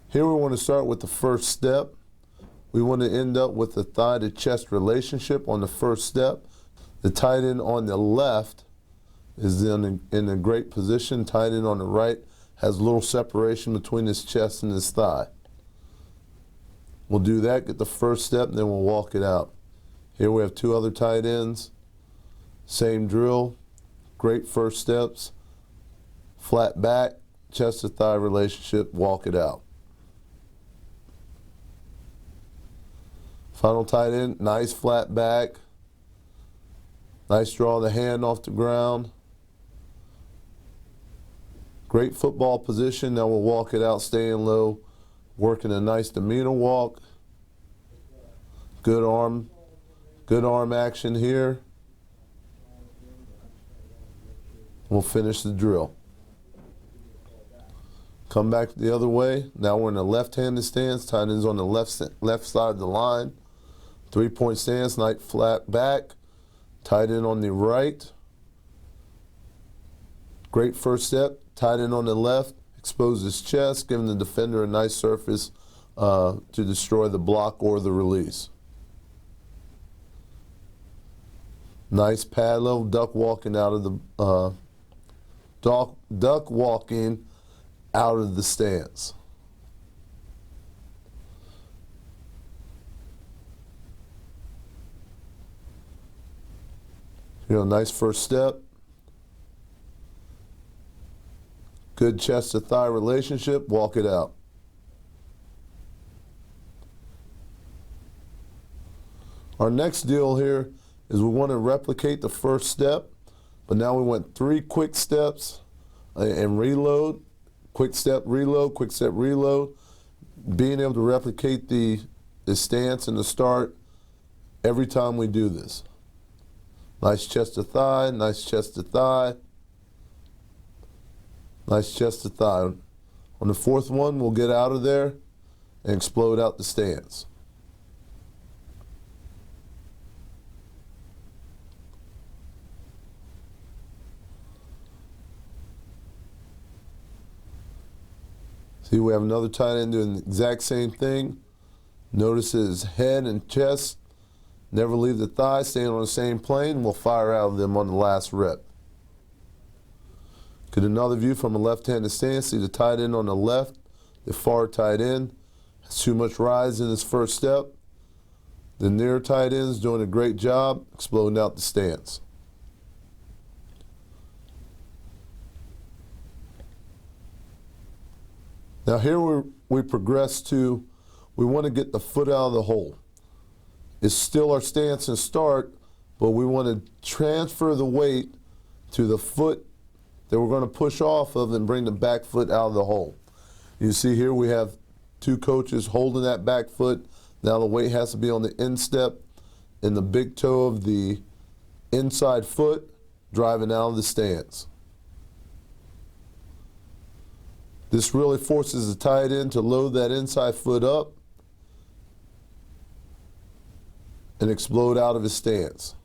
Here we want to start with the first step. We want to end up with the thigh to chest relationship on the first step. The tight end on the left is in a great position. Tight end on the right has a little separation between his chest and his thigh. We'll do that, get the first step, and then we'll walk it out. Here we have two other tight ends. Same drill, great first steps. Flat back, chest to thigh relationship, walk it out. Final tight end, nice flat back. Nice draw the hand off the ground. Great football position. Now we'll walk it out, staying low, working a nice demeanor walk. Good arm action here. We'll finish the drill. Come back the other way. Now we're in a left-handed stance. Tight end's on the left side of the line. 3-point stance, nice flat back. Tight end on the right. Great first step. Tight end on the left. Expose his chest, giving the defender a nice surface to destroy the block or the release. Nice pad level duck walking out of the duck walking out of the stance. Nice first step. Good chest to thigh relationship, walk it out. Our next deal here is we want to replicate the first step, but now we want 3 quick steps and reload. Quick step, reload, quick step, reload. Being able to replicate the stance and the start every time we do this. Nice chest to thigh, nice chest to thigh. Nice chest to thigh. On the fourth one, we'll get out of there and explode out the stance. See, we have another tight end doing the exact same thing. Notice his head and chest. Never leave the thigh, staying on the same plane. We'll fire out of them on the last rep. Get another view from a left-handed stance. See the tight end on the left, the far tight end. Has too much rise in his first step. The near tight end is doing a great job exploding out the stance. Now here we progress to, we want to get the foot out of the hole. It's still our stance and start, but we want to transfer the weight to the foot that we're going to push off of and bring the back foot out of the hole. You see here we have 2 coaches holding that back foot. Now the weight has to be on the instep and the big toe of the inside foot driving out of the stance. This really forces the tight end to load that inside foot up and explode out of his stance.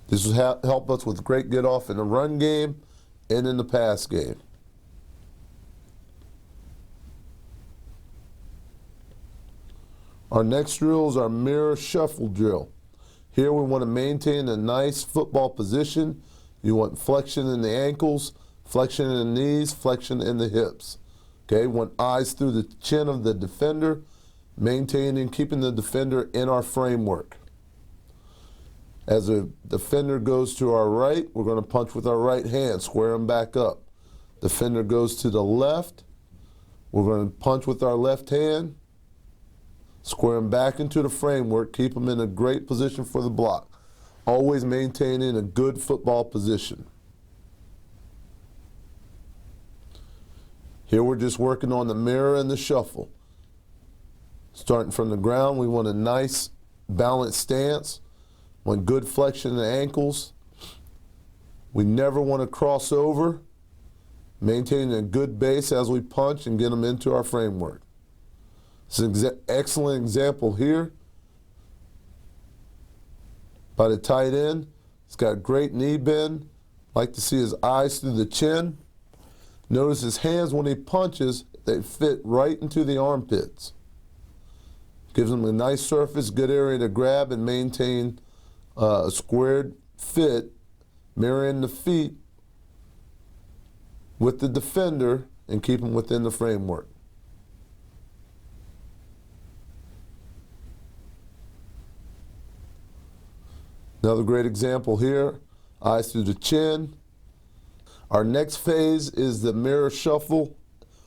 This will help us with great get off in the run game and in the pass game. Our next drill is our mirror shuffle drill. Here we want to maintain a nice football position. You want flexion in the ankles, flexion in the knees, flexion in the hips. Okay, want eyes through the chin of the defender, maintaining, keeping the defender in our framework. As a defender goes to our right, we're going to punch with our right hand, square him back up. Defender goes to the left, we're going to punch with our left hand, square him back into the framework, keep him in a great position for the block. Always maintaining a good football position. Here we're just working on the mirror and the shuffle. Starting from the ground, we want a nice balanced stance. Want good flexion in the ankles. We never want to cross over. Maintaining a good base as we punch and get them into our framework. It's an excellent example here by the tight end. He's got great knee bend. Like to see his eyes through the chin. Notice his hands when he punches, they fit right into the armpits. Gives him a nice surface, good area to grab and maintain a squared fit, mirroring the feet with the defender and keep him within the framework. Another great example here, eyes through the chin. Our next phase is the mirror shuffle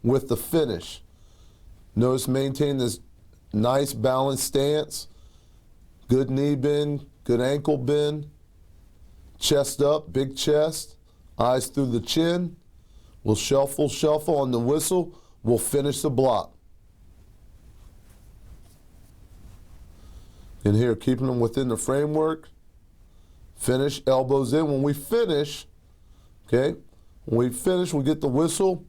with the finish. Notice maintain this nice balanced stance, good knee bend, good ankle bend, chest up, big chest, eyes through the chin. We'll shuffle, shuffle on the whistle. We'll finish the block. And here, keeping them within the framework. Finish, elbows in. When we finish, okay, when we finish, we get the whistle.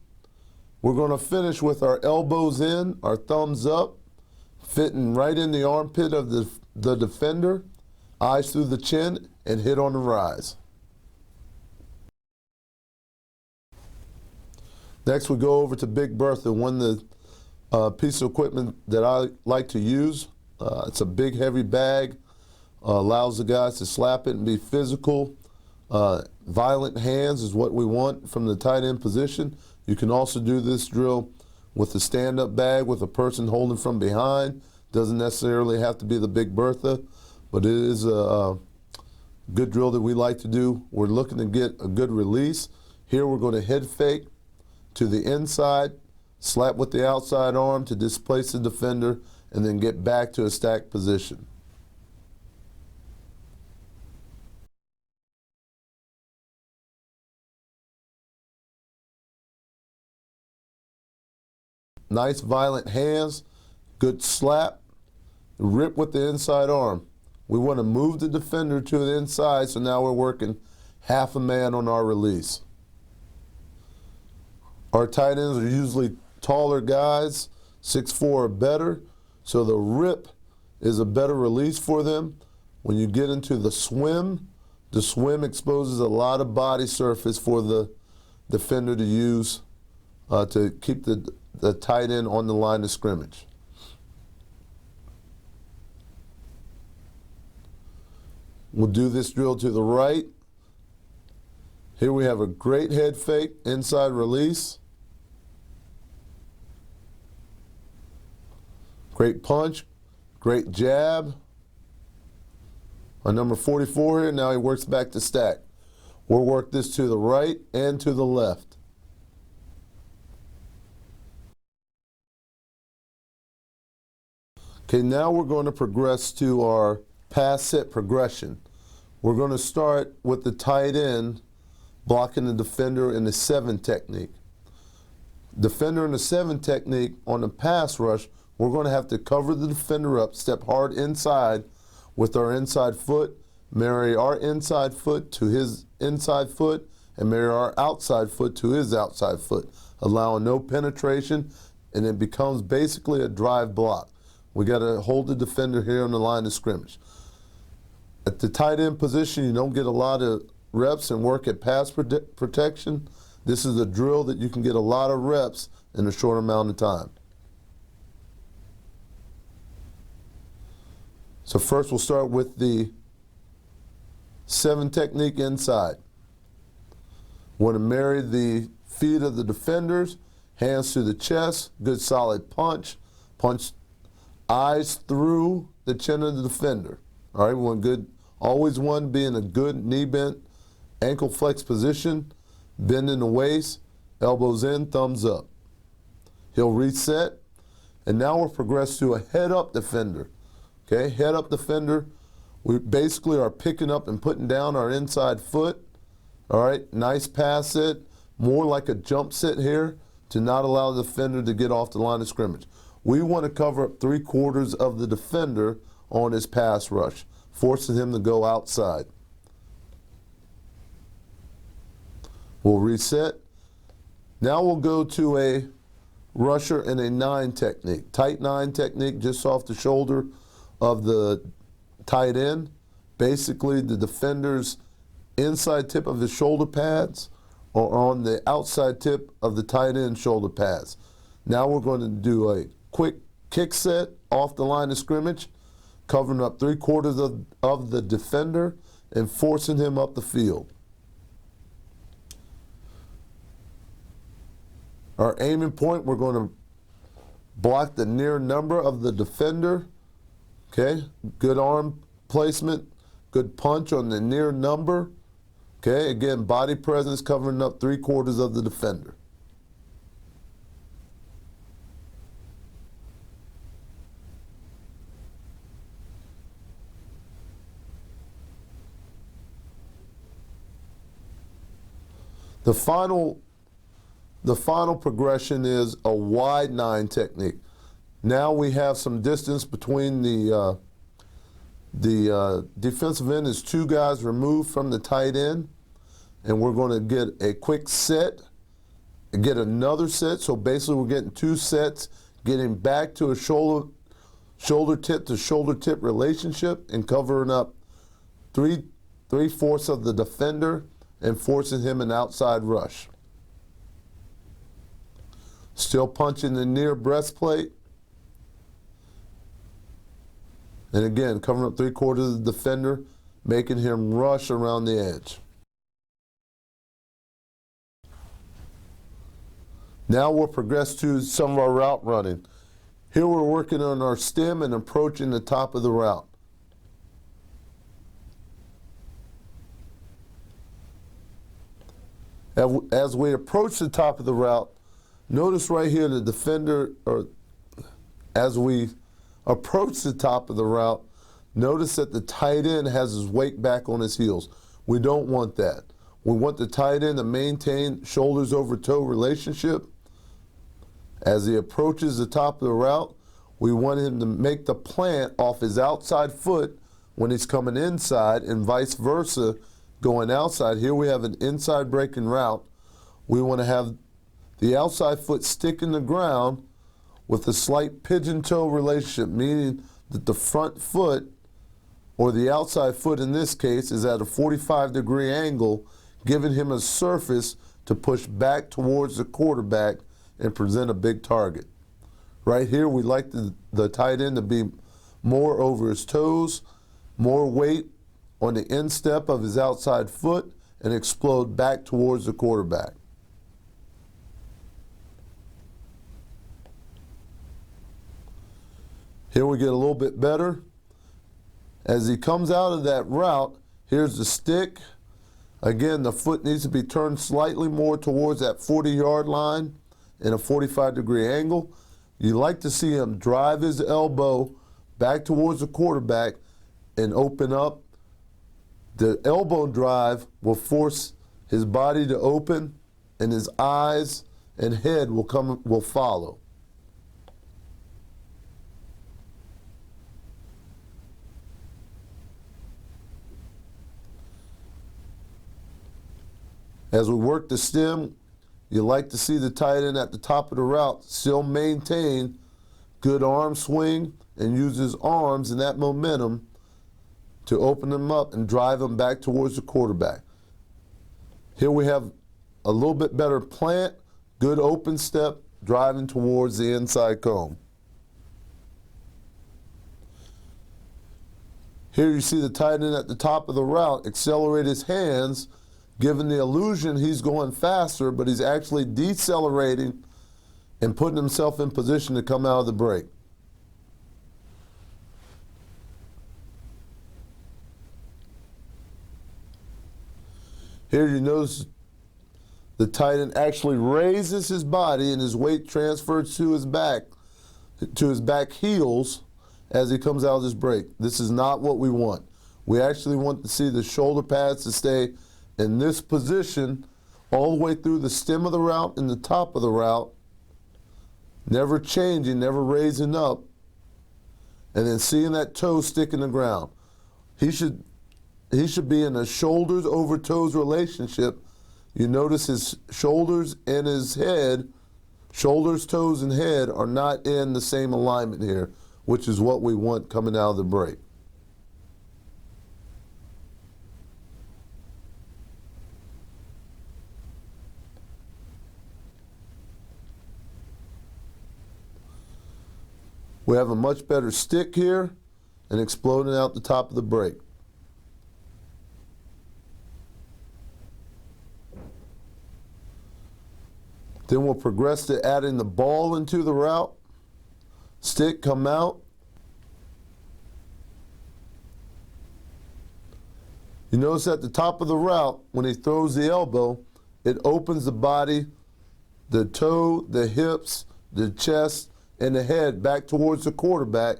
We're going to finish with our elbows in, our thumbs up, fitting right in the armpit of the defender, eyes through the chin, and hit on the rise. Next, we go over to Big Bertha, the piece of equipment that I like to use. It's a big, heavy bag. Allows the guys to slap it and be physical. Violent hands is what we want from the tight end position. You can also do this drill with a stand-up bag with a person holding from behind. Doesn't necessarily have to be the Big Bertha, but it is a good drill that we like to do. We're looking to get a good release. Here we're going to head fake to the inside, slap with the outside arm to displace the defender, and then get back to a stacked position. Nice violent hands, good slap, rip with the inside arm. We want to move the defender to the inside, so now we're working half a man on our release. Our tight ends are usually taller guys, 6'4" or better, so the rip is a better release for them. When you get into the swim exposes a lot of body surface for the defender to use to keep the tight end on the line of scrimmage. We'll do this drill to the right. Here we have a great head fake, inside release. Great punch, great jab. Our number 44 here, now he works back to stack. We'll work this to the right and to the left. Okay, now we're going to progress to our pass set progression. We're going to start with the tight end blocking the defender in the 7 technique. Defender in the 7 technique on the pass rush, we're going to have to cover the defender up, step hard inside with our inside foot, marry our inside foot to his inside foot, and marry our outside foot to his outside foot, allowing no penetration, and it becomes basically a drive block. We got to hold the defender here on the line of scrimmage. At the tight end position, you don't get a lot of reps and work at pass protection. This is a drill that you can get a lot of reps in a short amount of time. So first we'll start with the 7 technique inside. Want to marry the feet of the defenders, hands to the chest, good solid punch, punch eyes through the chin of the defender. All right, we want good, always one being a good knee bent, ankle flex position, bend in the waist, elbows in, thumbs up. He'll reset, and now we'll progress to a head up defender. Okay, head up defender, we basically are picking up and putting down our inside foot. All right, nice pass set, more like a jump set here to not allow the defender to get off the line of scrimmage. We want to cover up 3/4 of the defender on his pass rush, forcing him to go outside. We'll reset. Now we'll go to a rusher in a 9 technique. Tight 9 technique just off the shoulder of the tight end. Basically the defender's inside tip of his shoulder pads or on the outside tip of the tight end shoulder pads. Now we're going to do a quick kick set off the line of scrimmage, covering up 3/4 of the defender and forcing him up the field. Our aiming point, we're going to block the near number of the defender. Okay, good arm placement, good punch on the near number. Okay, again, body presence covering up 3/4 of the defender. The final progression is a wide 9 technique. Now we have some distance between the defensive end is 2 guys removed from the tight end, and we're going to get a quick set, get another set. So basically we're getting 2 sets, getting back to a shoulder tip to shoulder tip relationship and covering up 3/4 of the defender and forcing him an outside rush. Still punching the near breastplate. And again, covering up 3/4 of the defender, making him rush around the edge. Now we'll progress to some of our route running. Here we're working on our stem and approaching the top of the route. As we approach the top of the route, notice right here the defender, or as we approach the top of the route, notice that the tight end has his weight back on his heels. We don't want that. We want the tight end to maintain shoulders over toe relationship. As he approaches the top of the route, we want him to make the plant off his outside foot when he's coming inside, and vice versa going outside. Here we have an inside breaking route. We want to have the outside foot stick in the ground with a slight pigeon toe relationship, meaning that the front foot, or the outside foot in this case, is at a 45-degree angle, giving him a surface to push back towards the quarterback and present a big target. Right here, we like the tight end to be more over his toes, more weight on the instep of his outside foot, and explode back towards the quarterback. Here we get a little bit better. As he comes out of that route, here's the stick. Again, the foot needs to be turned slightly more towards that 40-yard line in a 45-degree angle. You like to see him drive his elbow back towards the quarterback and open up. The elbow drive will force his body to open, and his eyes and head will follow. As we work the stem, you like to see the tight end at the top of the route still maintain good arm swing and use his arms and that momentum to open them up and drive them back towards the quarterback. Here we have a little bit better plant, good open step, driving towards the inside cone. Here you see the tight end at the top of the route accelerate his hands, giving the illusion he's going faster, but he's actually decelerating and putting himself in position to come out of the break. Here you notice the tight end actually raises his body and his weight transfers to his back heels as he comes out of this break. This is not what we want. We actually want to see the shoulder pads to stay in this position all the way through the stem of the route and the top of the route, never changing, never raising up, and then seeing that toe stick in the ground. He should be in a shoulders over toes relationship. You notice his shoulders and his head, shoulders, toes, and head are not in the same alignment here, which is what we want coming out of the break. We have a much better stick here and exploding out the top of the break. Then we'll progress to adding the ball into the route. Stick, come out. You notice at the top of the route, when he throws the elbow, it opens the body, the toe, the hips, the chest, and the head back towards the quarterback.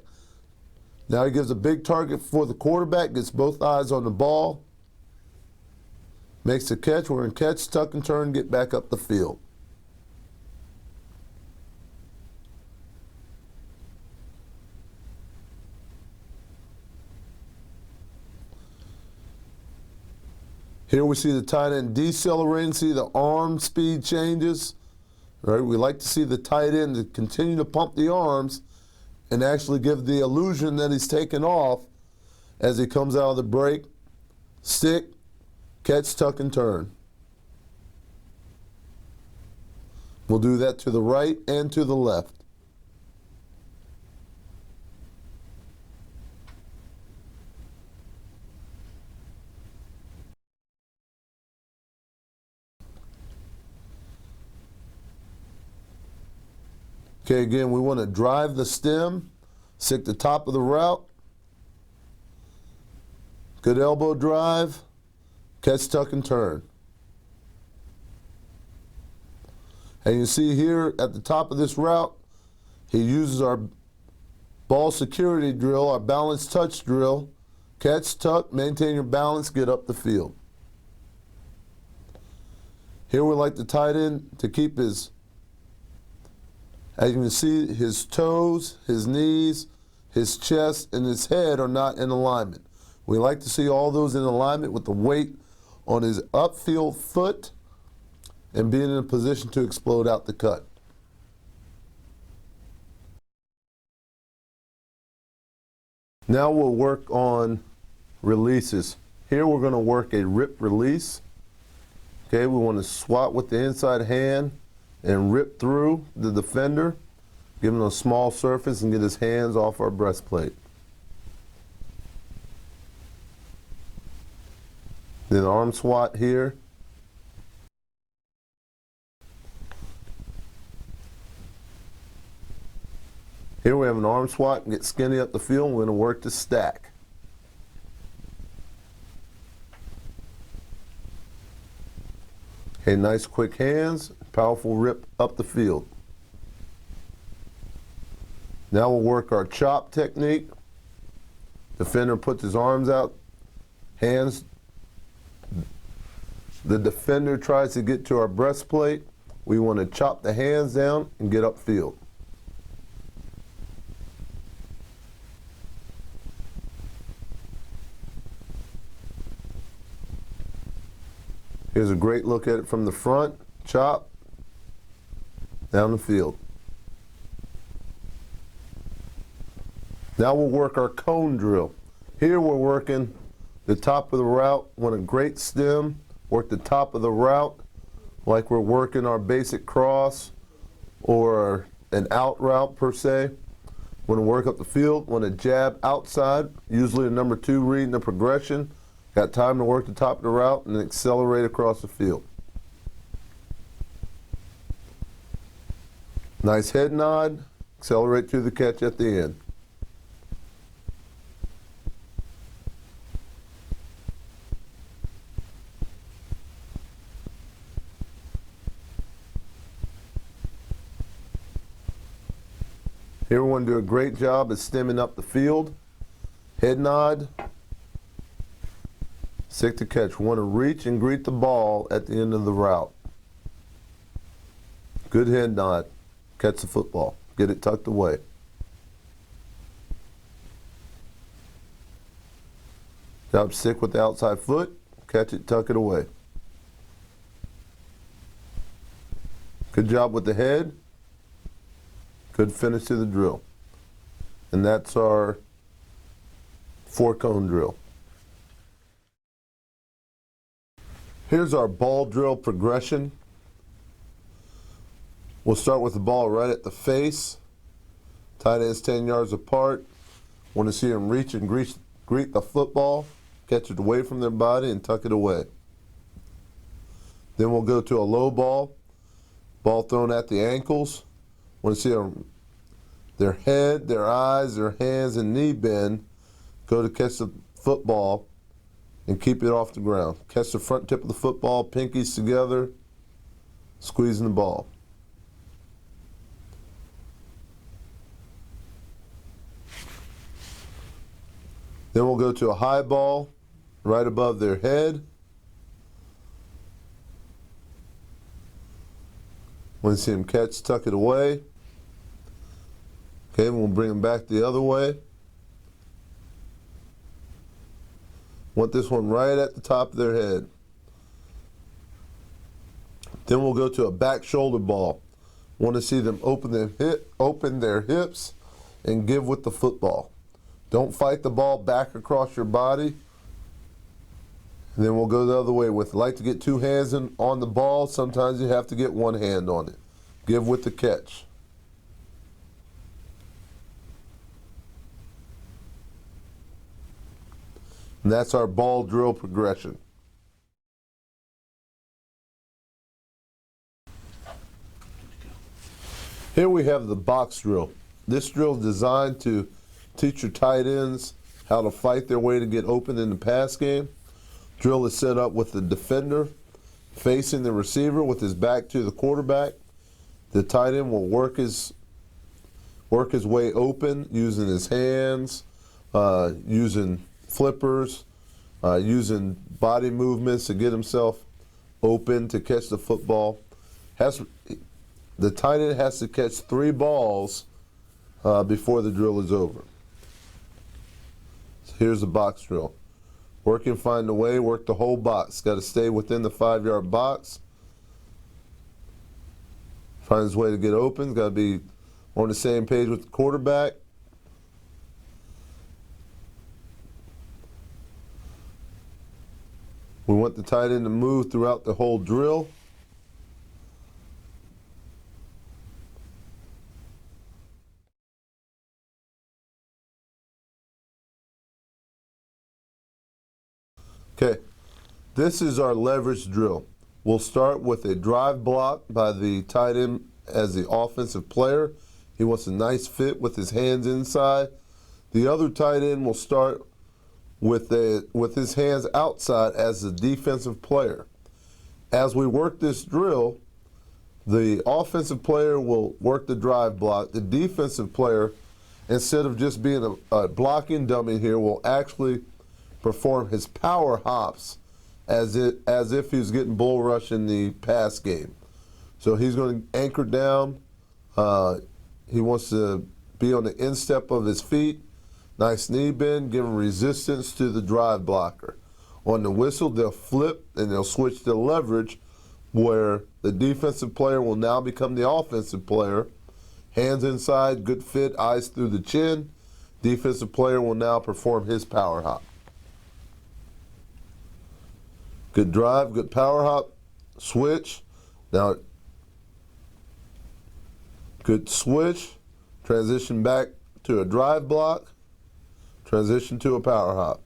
Now he gives a big target for the quarterback, gets both eyes on the ball, makes the catch. We're in catch, tuck and turn, get back up the field. Here we see the tight end decelerating, see the arm speed changes. Right? We like to see the tight end to continue to pump the arms and actually give the illusion that he's taken off as he comes out of the break. Stick, catch, tuck, and turn. We'll do that to the right and to the left. Okay, again, we want to drive the stem, stick the top of the route. Good elbow drive, catch, tuck, and turn. And you see here at the top of this route, he uses our ball security drill, our balance touch drill. Catch, tuck, maintain your balance, get up the field. Here we like the tight end to keep his, as you can see, his toes, his knees, his chest, and his head are not in alignment. We like to see all those in alignment with the weight on his upfield foot and being in a position to explode out the cut. Now we'll work on releases. Here we're going to work a rip release. Okay, we want to swat with the inside hand and rip through the defender, give him a small surface and get his hands off our breastplate. Then arm swat here. Here we have an arm swat and get skinny up the field. We're going to work the stack. Okay, nice quick hands, powerful rip up the field. Now we'll work our chop technique. Defender puts his arms out, hands. The defender tries to get to our breastplate. We want to chop the hands down and get upfield. Here's a great look at it from the front. Chop, down the field. Now we'll work our cone drill. Here we're working the top of the route. Want a great stem, work the top of the route like we're working our basic cross or an out route per se. Want to work up the field, want to jab outside, usually a number 2 reading the progression. Got time to work the top of the route and accelerate across the field. Nice head nod, accelerate to the catch at the end. Here we want to do a great job of stemming up the field. Head nod. Stick to catch. We want to reach and greet the ball at the end of the route. Good head nod. Catch the football. Get it tucked away. Job stick with the outside foot. Catch it, tuck it away. Good job with the head. Good finish to the drill. And that's our 4-cone drill. Here's our ball drill progression. We'll start with the ball right at the face. Tight ends 10 yards apart. Want to see them reach and greet the football, catch it away from their body, and tuck it away. Then we'll go to a low ball thrown at the ankles. Want to see them, their head, their eyes, their hands, and knee bend, go to catch the football and keep it off the ground. Catch the front tip of the football, pinkies together, squeezing the ball. Then we'll go to a high ball right above their head. Want to see them catch, tuck it away. Okay, we'll bring them back the other way. Want this one right at the top of their head. Then we'll go to a back shoulder ball. Want to see them open their hips and give with the football. Don't fight the ball back across your body. And then we'll go the other way with, like to get two hands on the ball. Sometimes you have to get one hand on it. Give with the catch. And that's our ball drill progression. Here we have the box drill. This drill is designed to teach your tight ends how to fight their way to get open in the pass game. Drill is set up with the defender facing the receiver with his back to the quarterback. The tight end will work his way open using his hands, using flippers, using body movements to get himself open to catch the football. The tight end has to catch 3 balls before the drill is over. So here's the box drill. Work and find a way, work the whole box. Got to stay within the 5-yard box. Find his way to get open. Got to be on the same page with the quarterback. We want the tight end to move throughout the whole drill. Okay, this is our leverage drill. We'll start with a drive block by the tight end as the offensive player. He wants a nice fit with his hands inside. The other tight end will start with his hands outside as the defensive player. As we work this drill, the offensive player will work the drive block. The defensive player, instead of just being a blocking dummy here, will actually perform his power hops as if he was getting bull rush in the pass game. So he's going to anchor down. He wants to be on the instep of his feet. Nice knee bend, giving resistance to the drive blocker. On the whistle, they'll flip and they'll switch to leverage, where the defensive player will now become the offensive player. Hands inside, good fit, eyes through the chin. Defensive player will now perform his power hop. Good drive, good power hop, switch. Now, good switch, transition back to a drive block, transition to a power hop.